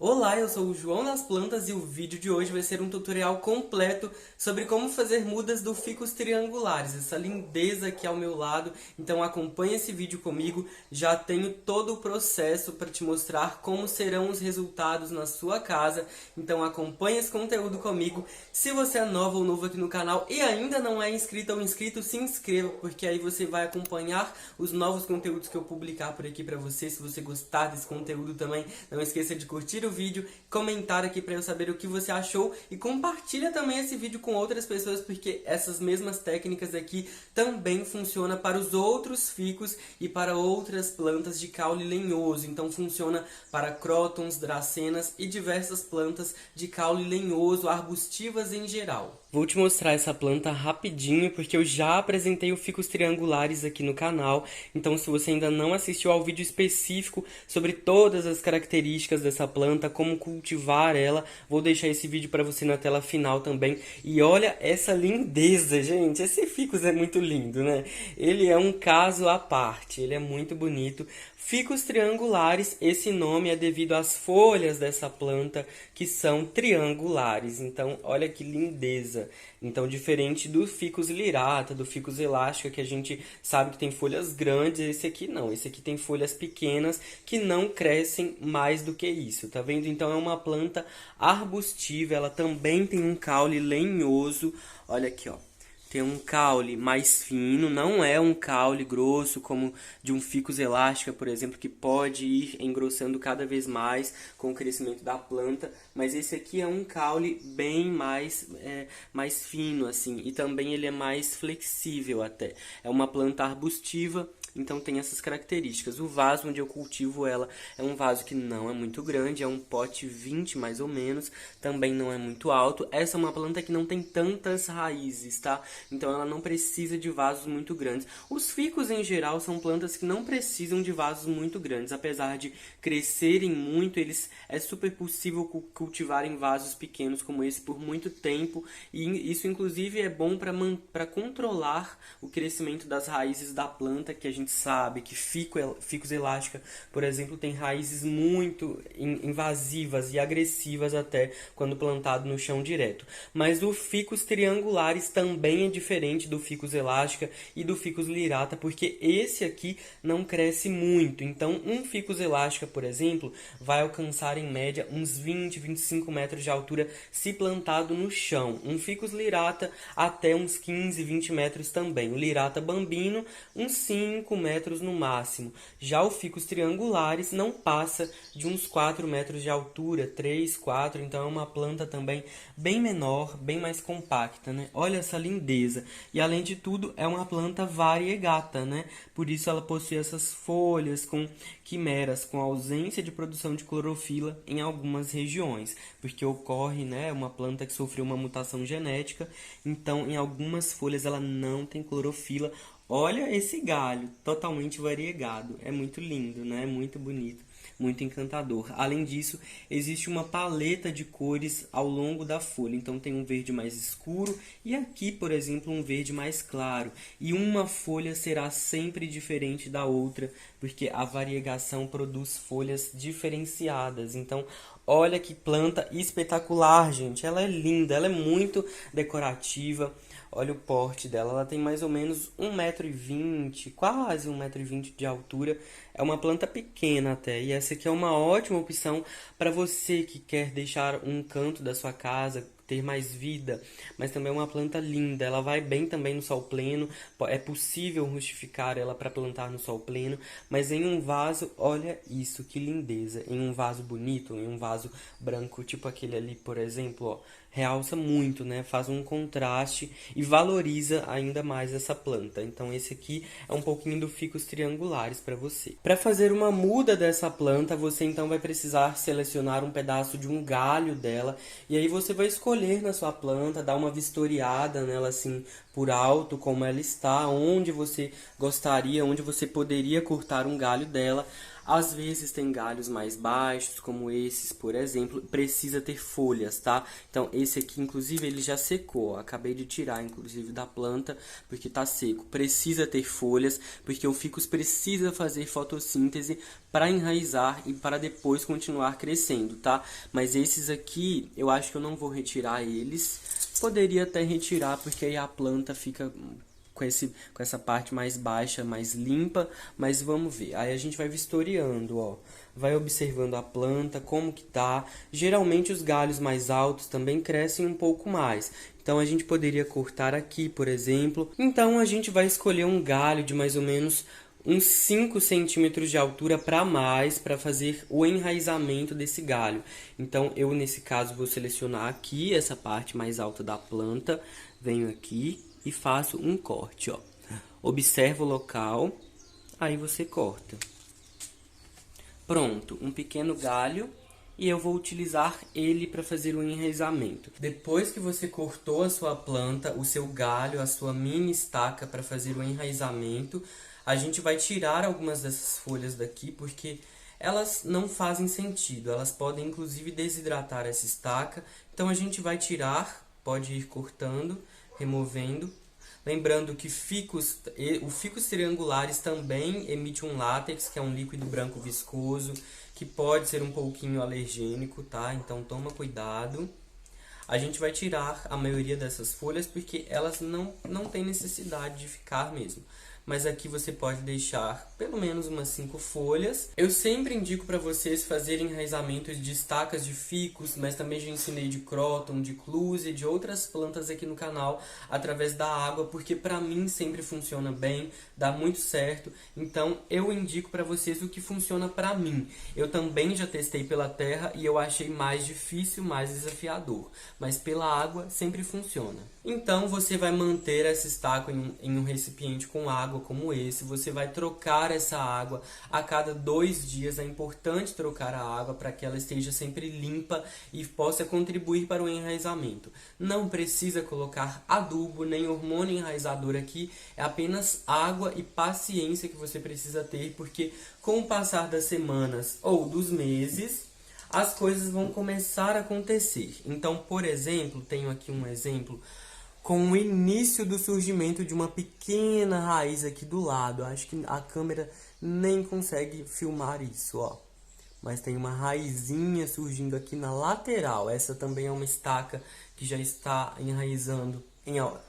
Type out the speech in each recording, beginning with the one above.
Olá, eu sou o João das Plantas e o vídeo de hoje vai ser um tutorial completo sobre como fazer mudas do ficus triangulares, essa lindeza aqui ao meu lado. Então acompanhe esse vídeo comigo, já tenho todo o processo para te mostrar como serão os resultados na sua casa. Então acompanhe esse conteúdo comigo. Se você é nova ou novo aqui no canal e ainda não é inscrito ou inscrito, se inscreva, porque aí você vai acompanhar os novos conteúdos que eu publicar por aqui para você. Se você gostar desse conteúdo também, não esqueça de curtir o vídeo, comentar aqui para eu saber o que você achou e compartilha também esse vídeo com outras pessoas, porque essas mesmas técnicas aqui também funcionam para os outros ficus e para outras plantas de caule lenhoso. Então funciona para crótons, dracenas e diversas plantas de caule lenhoso, arbustivas em geral. Vou te mostrar essa planta rapidinho, porque eu já apresentei o ficus triangulares aqui no canal. Então, se você ainda não assistiu ao vídeo específico sobre todas as características dessa planta, como cultivar ela, vou deixar esse vídeo para você na tela final também. E olha essa lindeza, gente! Esse ficus é muito lindo, né? Ele é um caso à parte, ele é muito bonito. Ficus triangulares, esse nome é devido às folhas dessa planta que são triangulares. Então, olha que lindeza. Então, diferente do ficus lirata, do ficus elástica, que a gente sabe que tem folhas grandes, esse aqui não. Esse aqui tem folhas pequenas que não crescem mais do que isso, tá vendo? Então, é uma planta arbustiva, ela também tem um caule lenhoso. Olha aqui, ó. Tem um caule mais fino, não é um caule grosso como de um ficus elástica, por exemplo, que pode ir engrossando cada vez mais com o crescimento da planta, mas esse aqui é um caule bem mais fino, assim, e também ele é mais flexível até. É uma planta arbustiva, então tem essas características. O vaso onde eu cultivo ela é um vaso que não é muito grande, é um pote 20 mais ou menos, também não é muito alto. Essa é uma planta que não tem tantas raízes, tá? Então ela não precisa de vasos muito grandes. Os ficus em geral são plantas que não precisam de vasos muito grandes, apesar de crescerem muito, é super possível cultivar em vasos pequenos como esse por muito tempo, e isso inclusive é bom para controlar o crescimento das raízes da planta, que a gente sabe que ficus elástica, por exemplo, tem raízes muito invasivas e agressivas até quando plantado no chão direto. Mas o ficus triangulares também é diferente do ficus elástica e do ficus lirata, porque esse aqui não cresce muito. Então, um ficus elástica, por exemplo, vai alcançar em média uns 20, 25 metros de altura se plantado no chão. Um ficus lirata até uns 15, 20 metros também. O lirata bambino, uns 5 metros no máximo. Já o ficus triangulares não passa de uns 4 metros de altura, 3, 4, então é uma planta também bem menor, bem mais compacta, né? Olha essa lindeza. E além de tudo, é uma planta variegata, né? Por isso ela possui essas folhas com quimeras, com ausência de produção de clorofila em algumas regiões, porque ocorre, né, uma planta que sofreu uma mutação genética, então em algumas folhas ela não tem clorofila. Olha esse galho, totalmente variegado. É muito lindo, né? É muito bonito, muito encantador. Além disso, existe uma paleta de cores ao longo da folha. Então tem um verde mais escuro e aqui, por exemplo, um verde mais claro. E uma folha será sempre diferente da outra, porque a variegação produz folhas diferenciadas. Então, olha que planta espetacular, gente. Ela é linda, ela é muito decorativa. Olha o porte dela, ela tem mais ou menos 1,20 m, quase 1,20 m de altura. É uma planta pequena até, e essa aqui é uma ótima opção para você que quer deixar um canto da sua casa ter mais vida, mas também é uma planta linda. Ela vai bem também no sol pleno, é possível rustificar ela para plantar no sol pleno, mas em um vaso, olha isso, que lindeza, em um vaso bonito, em um vaso branco, tipo aquele ali, por exemplo, ó, realça muito, né? Faz um contraste e valoriza ainda mais essa planta. Então esse aqui é um pouquinho do ficus triangulares para você. Para fazer uma muda dessa planta, você então vai precisar selecionar um pedaço de um galho dela, e aí você vai escolher na sua planta, dar uma vistoriada nela assim por alto, como ela está, onde você gostaria, onde você poderia cortar um galho dela. Às vezes tem galhos mais baixos, como esses, por exemplo, precisa ter folhas, tá? Então esse aqui, inclusive, ele já secou, ó. Acabei de tirar, inclusive, da planta, porque tá seco. Precisa ter folhas, porque o ficus precisa fazer fotossíntese para enraizar e para depois continuar crescendo, tá? Mas esses aqui, eu acho que eu não vou retirar eles. Poderia até retirar, porque aí a planta fica com essa parte mais baixa, mais limpa, mas vamos ver. Aí a gente vai vistoriando, ó. Vai observando a planta, como que tá. Geralmente os galhos mais altos também crescem um pouco mais. Então a gente poderia cortar aqui, por exemplo. Então a gente vai escolher um galho de mais ou menos uns 5 centímetros de altura para mais, para fazer o enraizamento desse galho. Então eu, nesse caso, vou selecionar aqui essa parte mais alta da planta, venho aqui e faço um corte, ó. Observa o local, aí você corta. Pronto, um pequeno galho, e eu vou utilizar ele para fazer o enraizamento. Depois que você cortou a sua planta, o seu galho, a sua mini estaca para fazer o enraizamento, a gente vai tirar algumas dessas folhas daqui, porque elas não fazem sentido. Elas podem, inclusive, desidratar essa estaca. Então, a gente vai tirar, pode ir cortando, removendo. Lembrando que o ficus triangulares também emite um látex, que é um líquido branco viscoso, que pode ser um pouquinho alergênico, tá? Então, toma cuidado. A gente vai tirar a maioria dessas folhas, porque elas não têm necessidade de ficar mesmo. Mas aqui você pode deixar pelo menos umas 5 folhas. Eu sempre indico para vocês fazerem enraizamentos de estacas de ficus, mas também já ensinei de cróton, de cluse, de outras plantas aqui no canal, através da água, porque para mim sempre funciona bem, dá muito certo. Então eu indico para vocês o que funciona para mim. Eu também já testei pela terra e eu achei mais difícil, mais desafiador, mas pela água sempre funciona. Então você vai manter essa estaca em um recipiente com água como esse. Você vai trocar essa água a cada 2 dias. É importante trocar a água para que ela esteja sempre limpa e possa contribuir para o enraizamento. Não precisa colocar adubo nem hormônio enraizador aqui. É apenas água e paciência que você precisa ter, porque com o passar das semanas ou dos meses, as coisas vão começar a acontecer. Então, por exemplo, tenho aqui um exemplo com o início do surgimento de uma pequena raiz aqui do lado. Acho que a câmera nem consegue filmar isso, ó. Mas tem uma raizinha surgindo aqui na lateral. Essa também é uma estaca que já está enraizando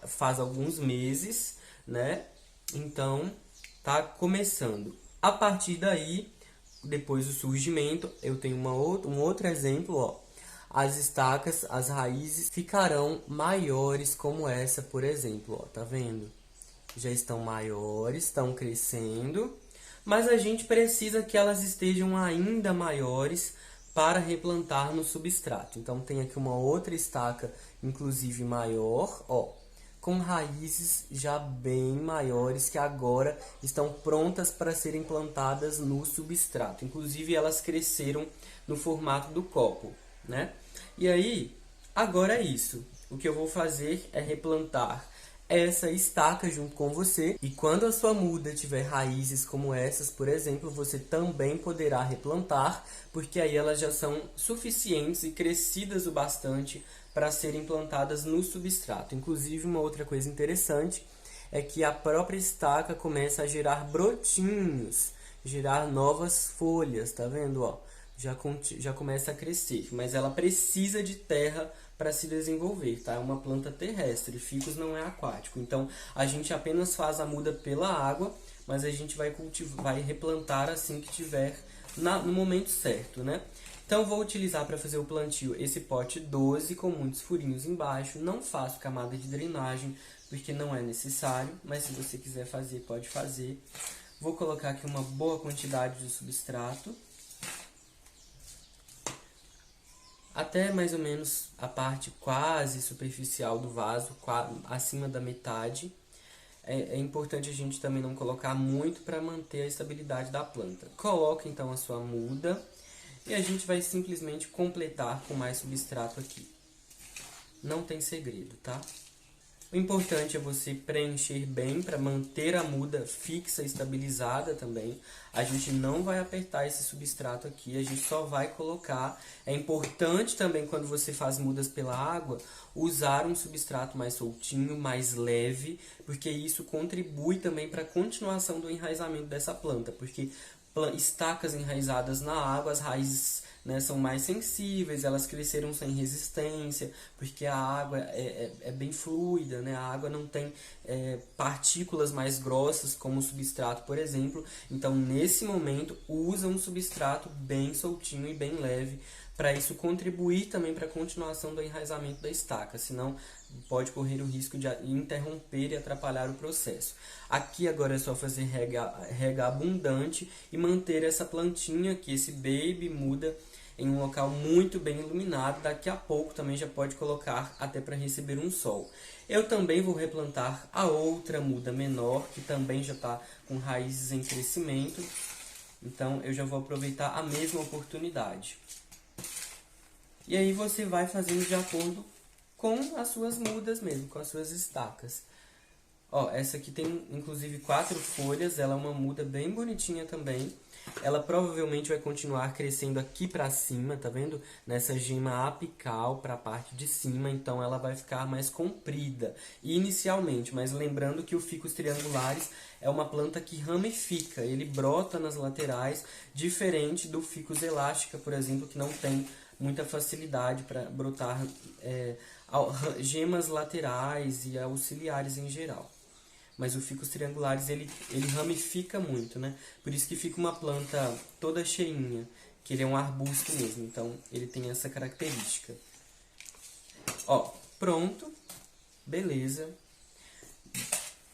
faz alguns meses, né? Então, tá começando. A partir daí, depois do surgimento, eu tenho um outro exemplo, ó. As estacas, as raízes ficarão maiores, como essa, por exemplo, ó, tá vendo? Já estão maiores, estão crescendo, mas a gente precisa que elas estejam ainda maiores para replantar no substrato. Então tem aqui uma outra estaca, inclusive maior, ó, com raízes já bem maiores, que agora estão prontas para serem plantadas no substrato. Inclusive elas cresceram no formato do copo, né? E aí, agora é isso. O que eu vou fazer é replantar essa estaca junto com você. E quando a sua muda tiver raízes como essas, por exemplo, você também poderá replantar, porque aí elas já são suficientes e crescidas o bastante para serem plantadas no substrato. Inclusive, uma outra coisa interessante é que a própria estaca começa a gerar brotinhos, gerar novas folhas, tá vendo, ó? Já começa a crescer, mas ela precisa de terra para se desenvolver, tá? É uma planta terrestre, ficus não é aquático. Então, a gente apenas faz a muda pela água, mas a gente vai replantar assim que tiver no momento certo, né? Então, vou utilizar para fazer o plantio esse pote 12 com muitos furinhos embaixo. Não faço camada de drenagem, porque não é necessário, mas se você quiser fazer, pode fazer. Vou colocar aqui uma boa quantidade de substrato, até mais ou menos a parte quase superficial do vaso, acima da metade. É importante a gente também não colocar muito para manter a estabilidade da planta. Coloque então a sua muda e a gente vai simplesmente completar com mais substrato aqui. Não tem segredo, tá? O importante é você preencher bem para manter a muda fixa e estabilizada também. A gente não vai apertar esse substrato aqui, a gente só vai colocar. É importante também, quando você faz mudas pela água, usar um substrato mais soltinho, mais leve, porque isso contribui também para a continuação do enraizamento dessa planta, porque estacas enraizadas na água, as raízes, né, são mais sensíveis, elas cresceram sem resistência, porque a água é bem fluida, né? A água não tem partículas mais grossas como o substrato, por exemplo. Então, nesse momento, usa um substrato bem soltinho e bem leve, para isso contribuir também para a continuação do enraizamento da estaca, senão pode correr o risco de interromper e atrapalhar o processo. Aqui agora é só fazer rega abundante e manter essa plantinha aqui, esse baby muda, em um local muito bem iluminado. Daqui a pouco também já pode colocar até para receber um sol. Eu também vou replantar a outra muda menor, que também já está com raízes em crescimento. Então eu já vou aproveitar a mesma oportunidade. E aí você vai fazendo de acordo com as suas mudas mesmo, com as suas estacas. Ó, essa aqui tem inclusive 4 folhas, ela é uma muda bem bonitinha também. Ela provavelmente vai continuar crescendo aqui pra cima, tá vendo? Nessa gema apical pra parte de cima, então ela vai ficar mais comprida inicialmente. Mas lembrando que o Ficus triangularis é uma planta que ramifica, ele brota nas laterais, diferente do Ficus elástica, por exemplo, que não tem muita facilidade para brotar gemas laterais e auxiliares em geral. Mas o Ficus triangularis ele ramifica muito, né? Por isso que fica uma planta toda cheinha, que ele é um arbusto mesmo, então ele tem essa característica. Ó, pronto, beleza.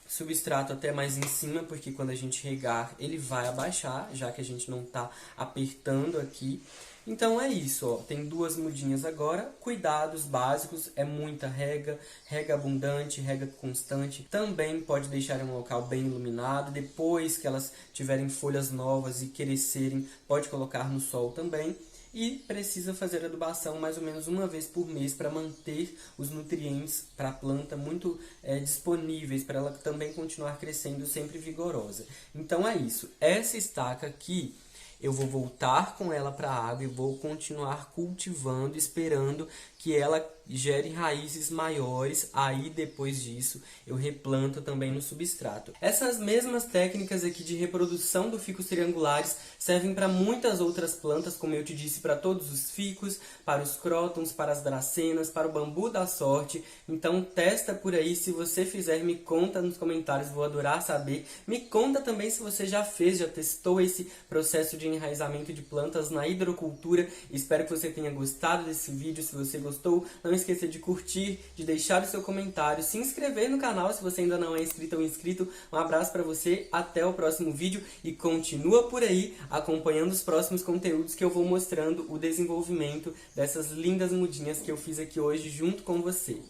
Substrato até mais em cima, porque quando a gente regar ele vai abaixar, já que a gente não está apertando aqui. Então é isso, ó. Tem 2 mudinhas agora, cuidados básicos, é muita rega, rega abundante, rega constante. Também pode deixar em um local bem iluminado, depois que elas tiverem folhas novas e crescerem, pode colocar no sol também. E precisa fazer adubação mais ou menos uma vez por mês para manter os nutrientes para a planta muito disponíveis, para ela também continuar crescendo sempre vigorosa. Então é isso, essa estaca aqui eu vou voltar com ela para a água e vou continuar cultivando, esperando que ela gere raízes maiores. Aí depois disso eu replanto também no substrato. Essas mesmas técnicas aqui de reprodução do Ficus triangularis servem para muitas outras plantas, como eu te disse, para todos os ficus, para os crótons, para as dracenas, para o bambu da sorte. Então testa por aí, se você fizer me conta nos comentários, vou adorar saber. Me conta também se você já fez, já testou esse processo de enraizamento de plantas na hidrocultura. Espero que você tenha gostado desse vídeo. Se você gostou, não esqueça de curtir, de deixar o seu comentário, se inscrever no canal se você ainda não é inscrito ou inscrito. Um abraço para você, até o próximo vídeo e continua por aí acompanhando os próximos conteúdos que eu vou mostrando o desenvolvimento dessas lindas mudinhas que eu fiz aqui hoje junto com você.